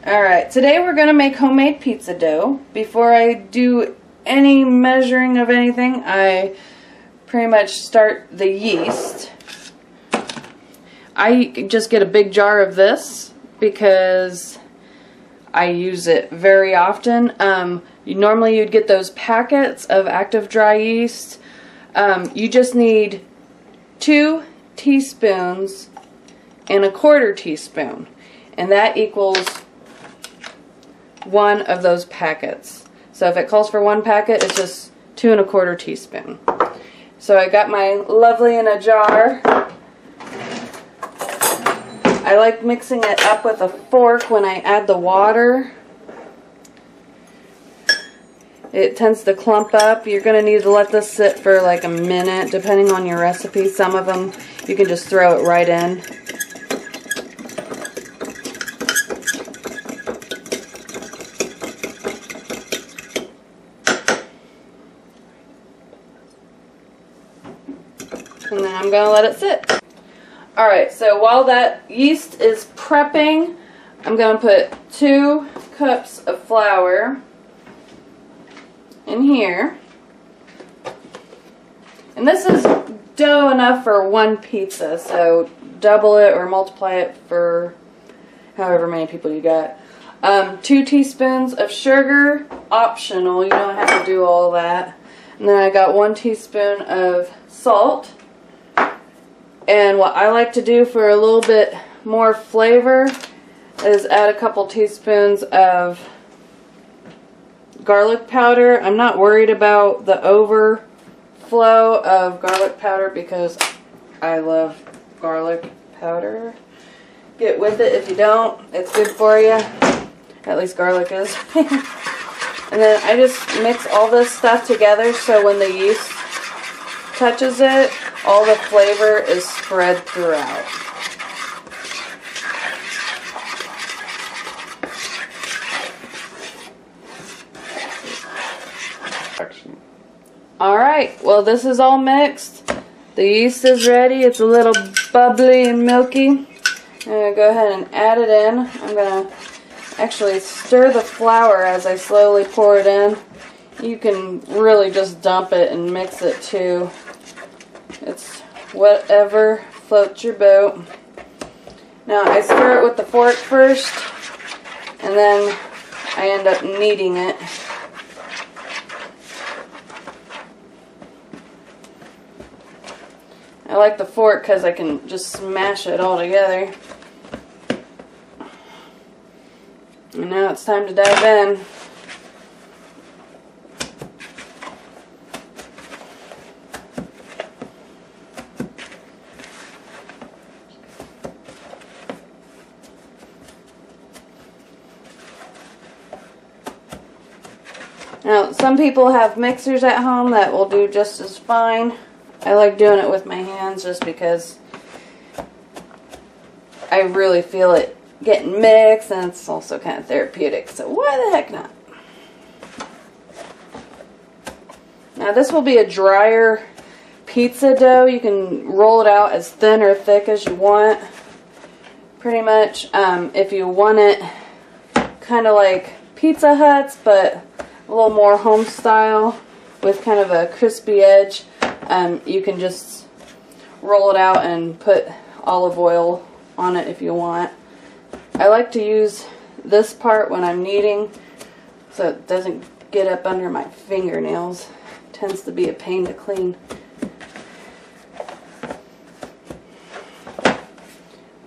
Alright, today we're going to make homemade pizza dough. Before I do any measuring of anything, I pretty much start the yeast. I just get a big jar of this because I use it very often. Normally you'd get those packets of active dry yeast. You just need 2 teaspoons and a 1/4 teaspoon, and that equals 1 of those packets. So if it calls for 1 packet, it's just 2 1/4 teaspoon. So I got my lovely in a jar. I like mixing it up with a fork when I add the water. It tends to clump up. You're going to need to let this sit for like a minute depending on your recipe. Some of them you can just throw it right in. And then I'm going to let it sit. Alright, so while that yeast is prepping, I'm going to put 2 cups of flour in here. And this is dough enough for 1 pizza, so double it or multiply it for however many people you got. 2 teaspoons of sugar, optional, you don't have to do all that. And then I got 1 teaspoon of salt. And what I like to do for a little bit more flavor is add a couple teaspoons of garlic powder. I'm not worried about the overflow of garlic powder because I love garlic powder. Get with it if you don't. It's good for you. At least garlic is. And then I just mix all this stuff together so when the yeast touches it, all the flavor is spread throughout. Alright, well this is all mixed. The yeast is ready. It's a little bubbly and milky. I'm going to go ahead and add it in. I'm going to actually stir the flour as I slowly pour it in. You can really just dump it and mix it too. It's whatever floats your boat. Now I stir it with the fork first, and then I end up kneading it. I like the fork because I can just smash it all together. And now it's time to dive in. Now, some people have mixers at home that will do just as fine. I like doing it with my hands just because I really feel it getting mixed, and it's also kind of therapeutic, so why the heck not? Now this will be a drier pizza dough. You can roll it out as thin or thick as you want, pretty much. If you want it kind of like Pizza Hut's, but a little more home style with kind of a crispy edge, you can just roll it out and put olive oil on it if you want. I like to use this part when I'm kneading so it doesn't get up under my fingernails. It tends to be a pain to clean.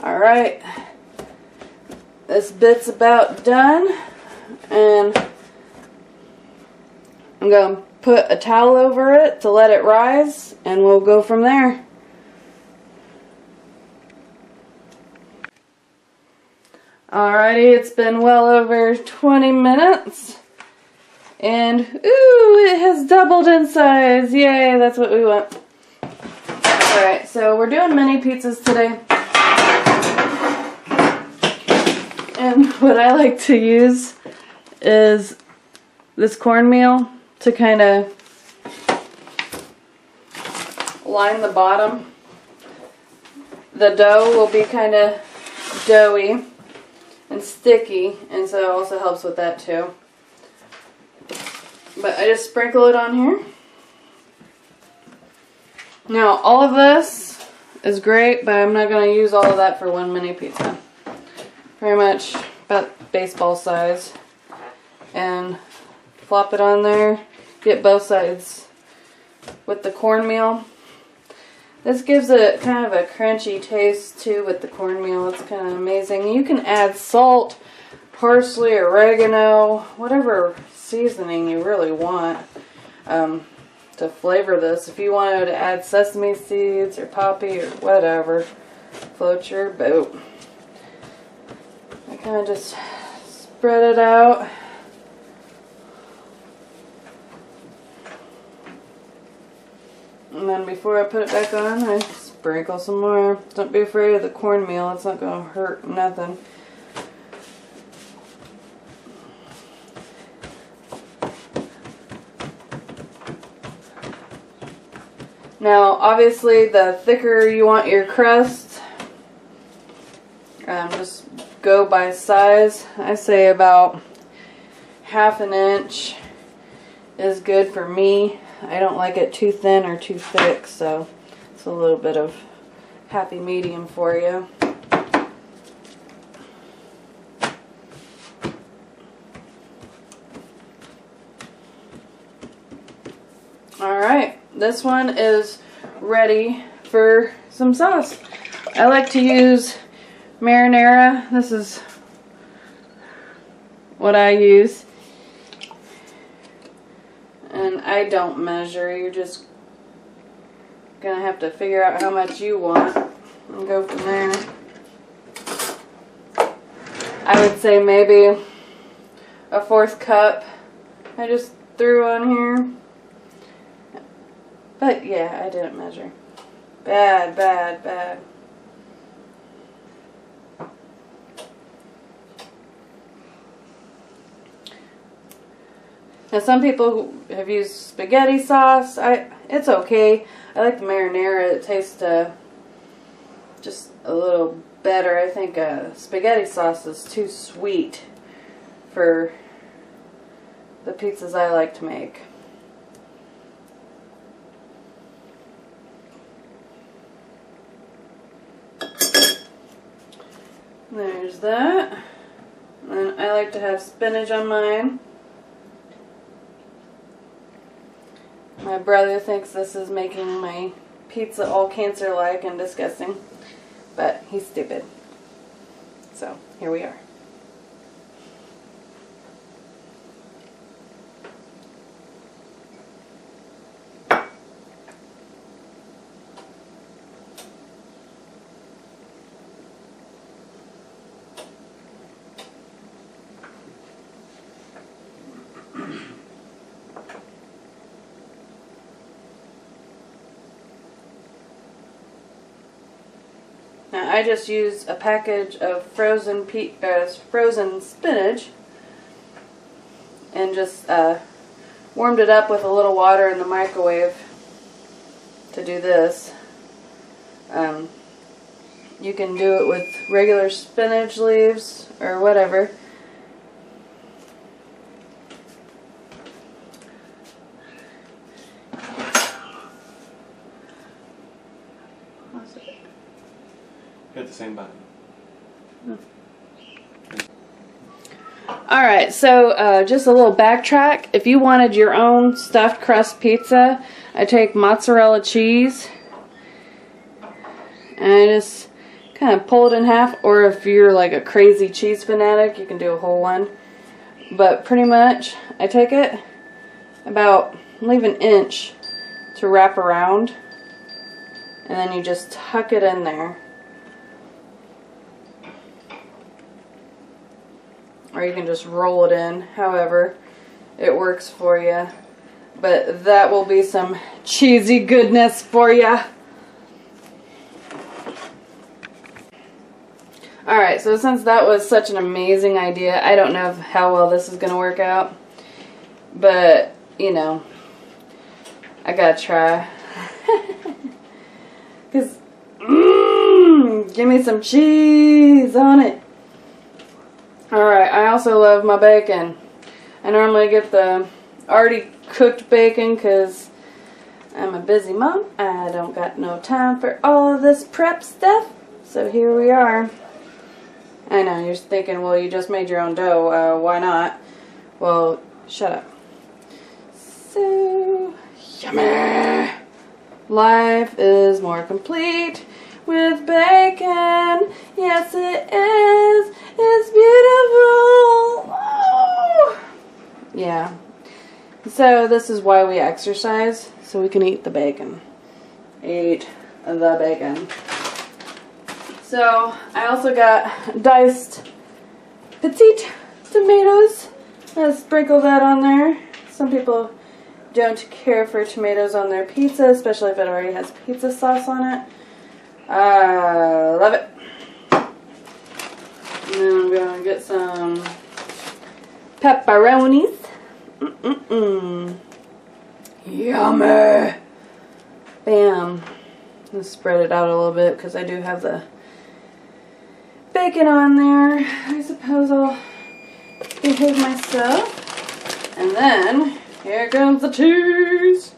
Alright, this bit's about done, and I'm going to put a towel over it to let it rise, and we'll go from there. Alrighty, it's been well over 20 minutes, and ooh, it has doubled in size. Yay, that's what we want. Alright, so we're doing mini pizzas today, and what I like to use is this cornmeal to kind of line the bottom. The dough will be kind of doughy. and sticky, and so it also helps with that too. But I just sprinkle it on here. Now all of this is great, but I'm not going to use all of that for one mini pizza. Pretty much about baseball size. And flop it on there. Get both sides with the cornmeal. This gives it kind of a crunchy taste too with the cornmeal. It's kind of amazing. You can add salt, parsley, oregano, whatever seasoning you really want to flavor this. If you wanted to add sesame seeds or poppy or whatever, float your boat. I kind of just spread it out. And then before I put it back on, I sprinkle some more. Don't be afraid of the cornmeal. It's not going to hurt nothing. Now, obviously, the thicker you want your crust, just go by size. I say about 1/2 inch is good for me. I don't like it too thin or too thick, so it's a little bit of happy medium for you. Alright, this one is ready for some sauce. I like to use marinara. This is what I use. And I don't measure. You're just gonna have to figure out how much you want and go from there. I would say maybe a 1/4 cup I just threw on here. But yeah, I didn't measure. Bad, bad, bad. Now some people have used spaghetti sauce. It's okay. I like the marinara. It tastes just a little better. I think spaghetti sauce is too sweet for the pizzas I like to make. There's that. And I like to have spinach on mine. My brother thinks this is making my pizza all cancer-like and disgusting, but he's stupid. So, here we are. Now, I just used a package of frozen spinach and just warmed it up with a little water in the microwave to do this. You can do it with regular spinach leaves or whatever. Hit the same button. Alright, so just a little backtrack. If you wanted your own stuffed crust pizza, I take mozzarella cheese and I just kind of pull it in half, or if you're like a crazy cheese fanatic, you can do a whole one. But pretty much, I take it about, leave an inch to wrap around, and then you just tuck it in there. Or you can just roll it in, however it works for you. But that will be some cheesy goodness for you. Alright, so since that was such an amazing idea, I don't know how well this is going to work out. But, you know, I gotta try. Because, give me some cheese on it. Alright, I also love my bacon. I normally get the already cooked bacon because I'm a busy mom. I don't got no time for all of this prep stuff. So here we are. I know, you're thinking, well, you just made your own dough. Why not? Well, shut up. So, yummy! Life is more complete with bacon. Yes, it is. It's beautiful. Oh! Yeah. So this is why we exercise, so we can eat the bacon. Eat the bacon. So I also got diced petite tomatoes. Let's sprinkle that on there. Some people don't care for tomatoes on their pizza, especially if it already has pizza sauce on it. I love it. And then I'm going to get some pepperonis. Yummy. Bam. Let's spread it out a little bit because I do have the bacon on there. I suppose I'll behave myself. And then here comes the cheese.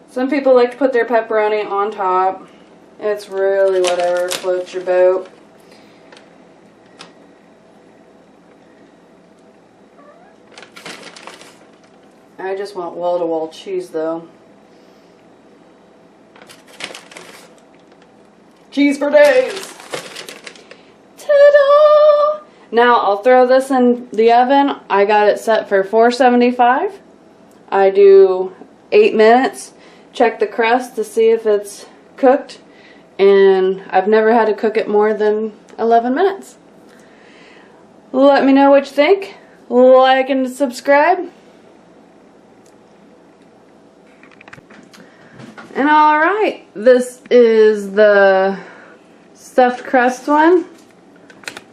Some people like to put their pepperoni on top. It's really whatever floats your boat. I just want wall-to-wall cheese though. Cheese for days! Ta-da! Now I'll throw this in the oven. I got it set for 475. I do 8 minutes. Check the crust to see if it's cooked. And I've never had to cook it more than 11 minutes. Let me know what you think. Like and subscribe. And alright, this is the stuffed crust one.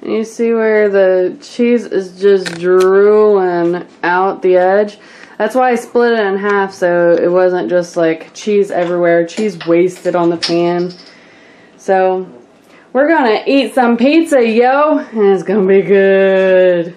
And you see where the cheese is just drooling out the edge. That's why I split it in half so it wasn't just like cheese everywhere, cheese wasted on the pan. So we're gonna eat some pizza, yo, and it's gonna be good.